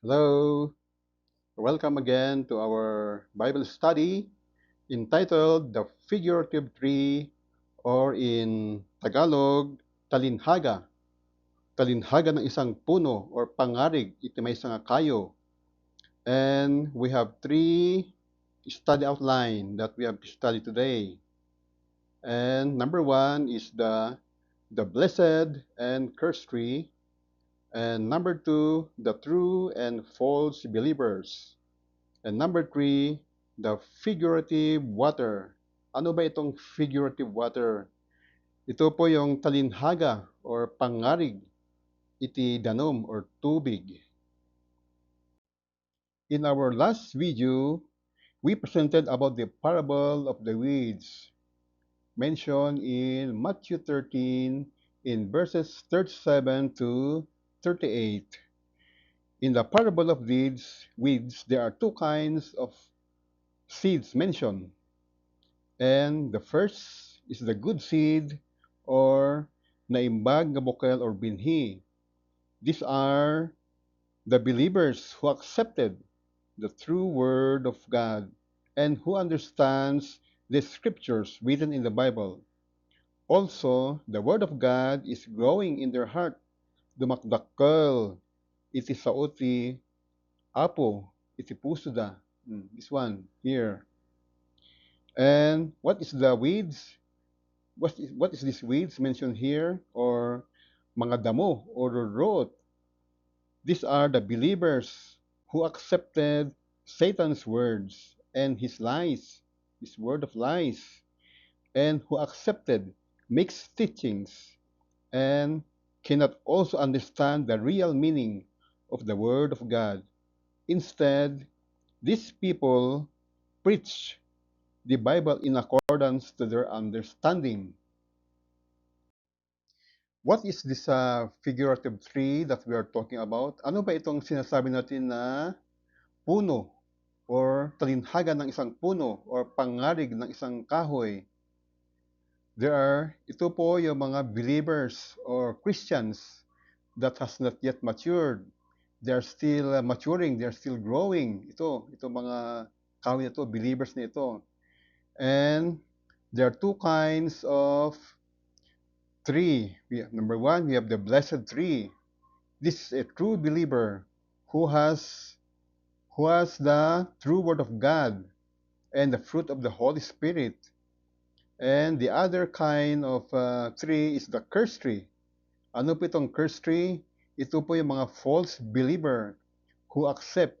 Hello, welcome again to our Bible study entitled The Figurative Tree, or in Tagalog, Talinhaga. Talinhaga ng isang puno or pangarig, iti may nga kayo. And we have three study outline that we have to study today. And number one is the blessed and cursed tree. And number two, the true and false believers. And number three, the figurative water. Ano ba itong figurative water? Ito po yung talinhaga or pangarig, iti danom or tubig. In our last video, we presented about the parable of the weeds mentioned in Matthew 13 in verses 37 to 38. In the parable of weeds, there are two kinds of seeds mentioned. And the first is the good seed or naimbag nga bukel or binhi. These are the believers who accepted the true word of God and who understands the scriptures written in the Bible. Also, the word of God is growing in their heart. Dumakdakkel, iti sauti, apo, iti puso da. This one here. And what is the weeds? What is this weeds mentioned here, or mga damo or root? These are the believers who accepted Satan's words and his lies, his word of lies, and who accepted mixed teachings and cannot also understand the real meaning of the word of God. Instead, these people preach the Bible in accordance to their understanding. What is this figurative tree that we are talking about? Ano ba itong sinasabi natin na puno or talinhaga ng isang puno or pangarig ng isang kahoy? Ito po yung mga believers or Christians that has not yet matured. They are still maturing, they are still growing. Ito mga kahoy na ito, believers na ito. And there are two kinds of tree. Number one, we have the blessed tree. This is a true believer who has the true word of God and the fruit of the Holy Spirit. And the other kind of tree is the cursed tree. Ano po itong cursed tree? Ito po yung mga false believer who accept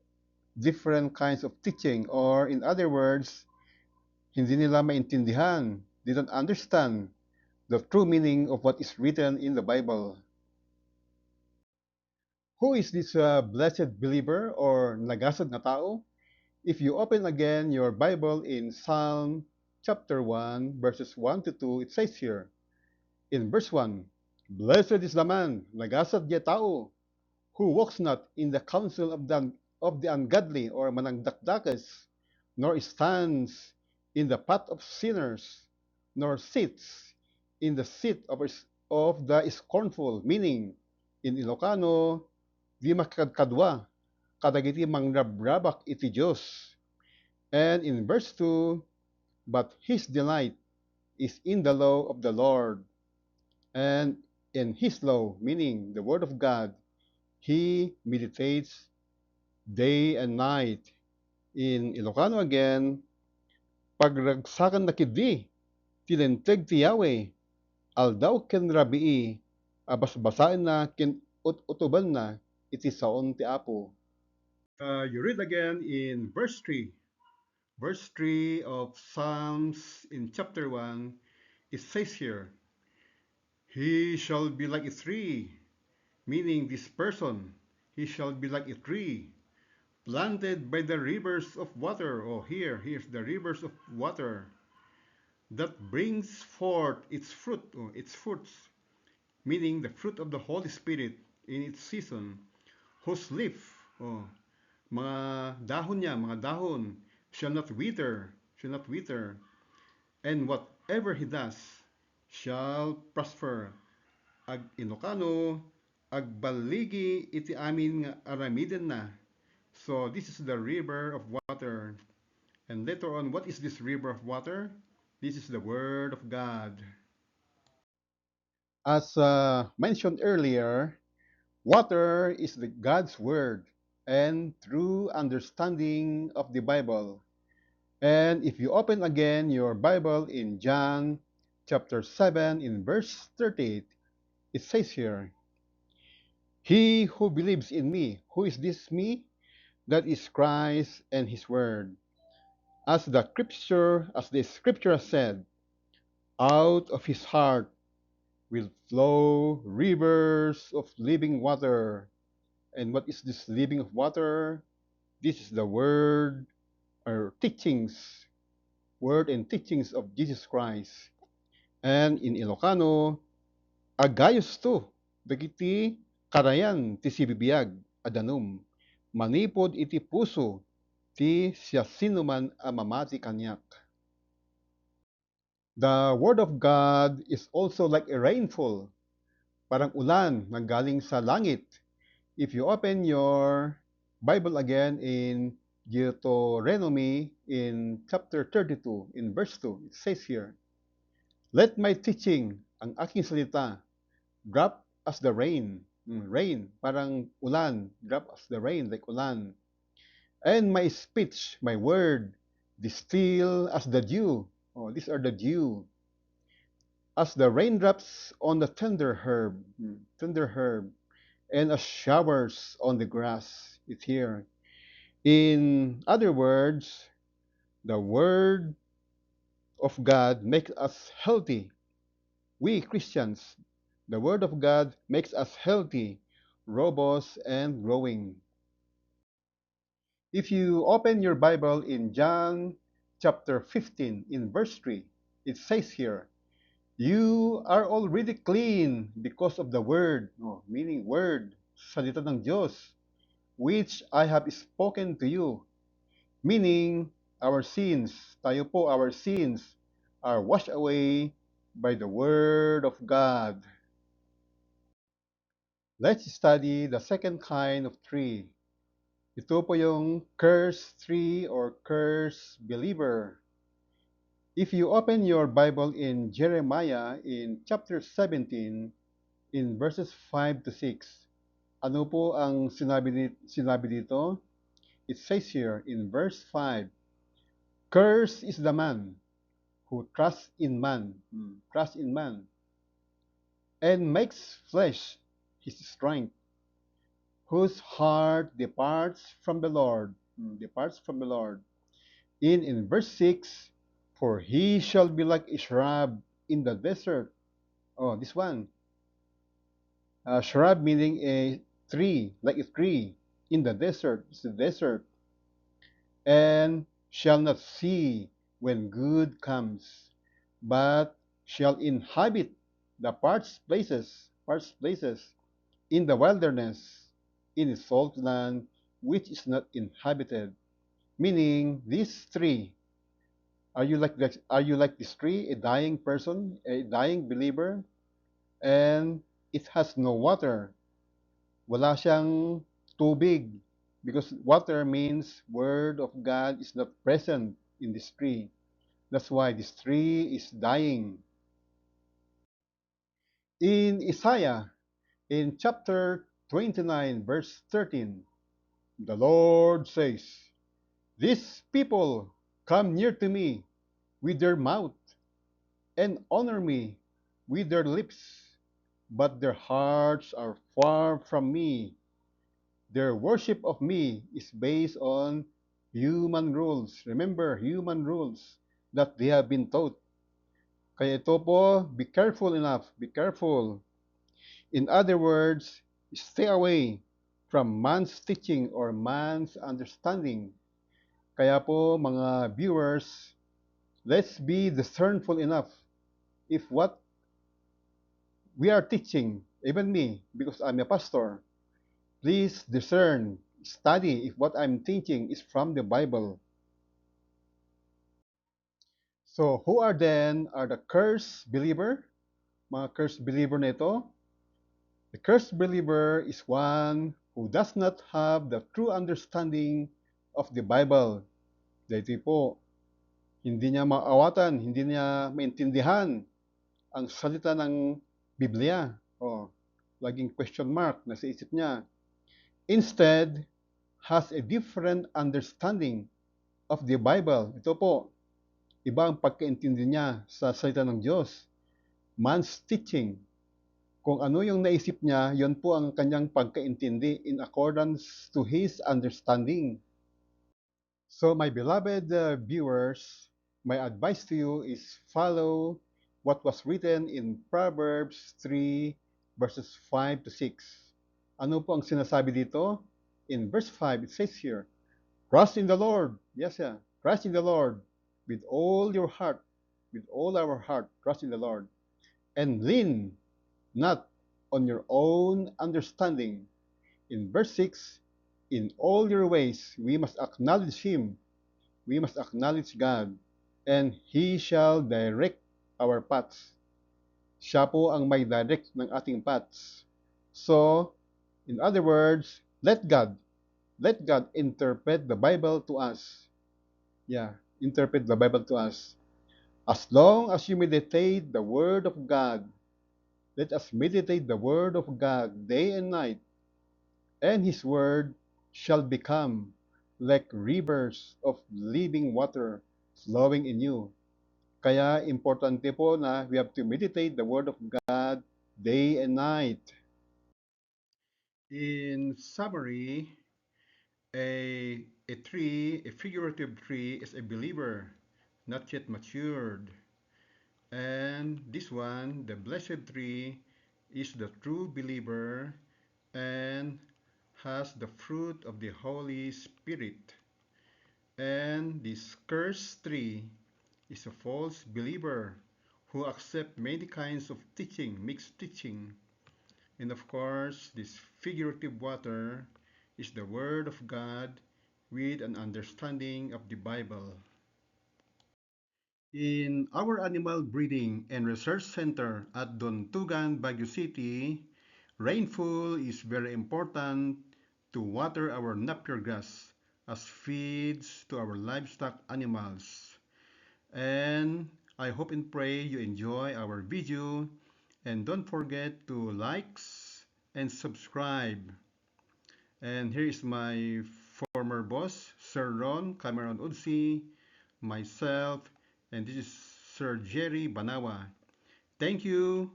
different kinds of teaching, or in other words, hindi nila maintindihan, they don't understand the true meaning of what is written in the Bible. Who is this blessed believer or nagasad na tao? If you open again your Bible in Psalm chapter 1, verses 1 to 2, it says here, in verse 1, Blessed is the man, nagasad niya tao, who walks not in the counsel of the ungodly or manangdakdakas, nor stands in the path of sinners, nor sits in the seat of the scornful, meaning, in Ilocano, di makadkadwa, kadagiti mangrabrabak iti Diyos. And in verse 2, but his delight is in the law of the Lord, and in his law, meaning the word of God, he meditates day and night. In Ilocano again, pagragsakan na kidi, tilenteg ti Yahweh, aldaw ken rabii, abasbasain na ken utuban na, iti saon ti Apo. You read again in verse 3. Verse 3 of Psalms in chapter 1, it says here, He shall be like a tree, meaning this person, he shall be like a tree, planted by the rivers of water. Oh, here's the rivers of water, that brings forth its fruit, its fruits, meaning the fruit of the Holy Spirit in its season, whose leaf, mga dahon niya, mga dahon, shall not wither, and whatever he does shall prosper. Ag Ilocano, agbaligi iti amin nga aramiden na, So this is the river of water. And later on, what is this river of water? This is the Word of God. As mentioned earlier, water is God's Word and true understanding of the Bible. And if you open again your Bible in John chapter 7 in verse 38, it says here, He who believes in me, who is this me? That is Christ and his word. As the scripture said, out of his heart will flow rivers of living water. And what is this living of water? This is the word and teachings of Jesus Christ. And in Ilocano, agayos to, dagiti karayan ti sibibiyag, adanum, manipod iti puso, ti siya sinuman a mamati kanyak. The Word of God is also like a rainfall, parang ulan na galing sa langit. If you open your Bible again in Deuteronomy in chapter 32 in verse 2, it says here, Let my teaching, ang aking salita, drop as the rain. Rain, parang ulan. Drop as the rain, like ulan. And my speech, my word, distill as the dew. Oh, these are the dew. As the raindrops on the tender herb, and as showers on the grass. It's here. In other words, the word of God makes us healthy. We Christians, the word of God makes us healthy, robust, and growing. If you open your Bible in John chapter 15 in verse 3, it says here, You are already clean because of the word, meaning word, salita ng Diyos, which I have spoken to you. Meaning, our sins, our sins are washed away by the word of God. Let's study the second kind of tree. Ito po yung cursed tree or cursed believer. If you open your Bible in Jeremiah in chapter 17 in verses 5 to 6, ano po ang sinabi dito? It says here in verse 5, Cursed is the man who trusts in man, and makes flesh his strength, whose heart departs from the Lord. In verse 6, for he shall be like a shrub in the desert. Oh, this one. Shrub meaning a tree, like a tree in the desert. It's the desert. And shall not see when good comes, but shall inhabit the parched places in the wilderness, in a salt land which is not inhabited. Meaning, these three, are you like this tree, a dying person, a dying believer, and it has no water. Wala siyang tubig, because water means word of God is not present in this tree. That's why this tree is dying. In Isaiah, in chapter 29, verse 13, the Lord says, These people come near to me with their mouth and honor me with their lips, but their hearts are far from me. Their worship of me is based on human rules. Remember, human rules that they have been taught. Kaya ito po, be careful. In other words, stay away from man's teaching or man's understanding. Kaya po, mga viewers, let's be discernful enough if what we are teaching, even me, because I'm a pastor, please discern, study if what I'm teaching is from the Bible. So, who are the cursed believer? Mga cursed believer na ito? The cursed believer is one who does not have the true understanding of the Bible. Dito po, hindi niya maawatan, hindi niya maintindihan ang salita ng Biblia. O, laging question mark na sa isip niya. Instead, has a different understanding of the Bible. Ito po, iba ang pagkaintindi niya sa salita ng Diyos. Man's teaching. Kung ano yung naisip niya, yon po ang kanyang pagkaintindi in accordance to his understanding. So my beloved viewers, my advice to you is follow what was written in Proverbs 3 verses 5 to 6. Ano po ang sinasabi dito? In verse 5, it says here, trust in the Lord. Yes, yeah. Trust in the Lord with all your heart, with all our heart. Trust in the Lord. And lean not on your own understanding. In verse 6, in all your ways, we must acknowledge Him. We must acknowledge God. And He shall direct our paths. Siya po ang may direct ng ating paths. So, in other words, let God interpret the Bible to us. Yeah, interpret the Bible to us. As long as you meditate the Word of God, let us meditate the Word of God day and night, and His Word shall become like rivers of living water flowing in you. Kaya importante po na we have to meditate the Word of God day and night. In summary, a figurative tree is a believer, not yet matured. And this one, the blessed tree, is the true believer and has the fruit of the Holy Spirit. And this cursed tree is a false believer who accept many kinds of teaching, mixed teaching. And of course, this figurative water is the Word of God with an understanding of the Bible. In our Animal Breeding and Research Center at Dontugan, Baguio City, rainfall is very important to water our napier grass as feeds to our livestock animals. And I hope and pray you enjoy our video, and don't forget to likes and subscribe. And here is my former boss, Sir Ron Cameron Udsi, myself, and this is Sir Jerry Banawa. Thank you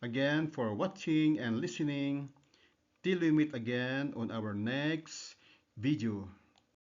again for watching and listening. Till we meet again on our next video.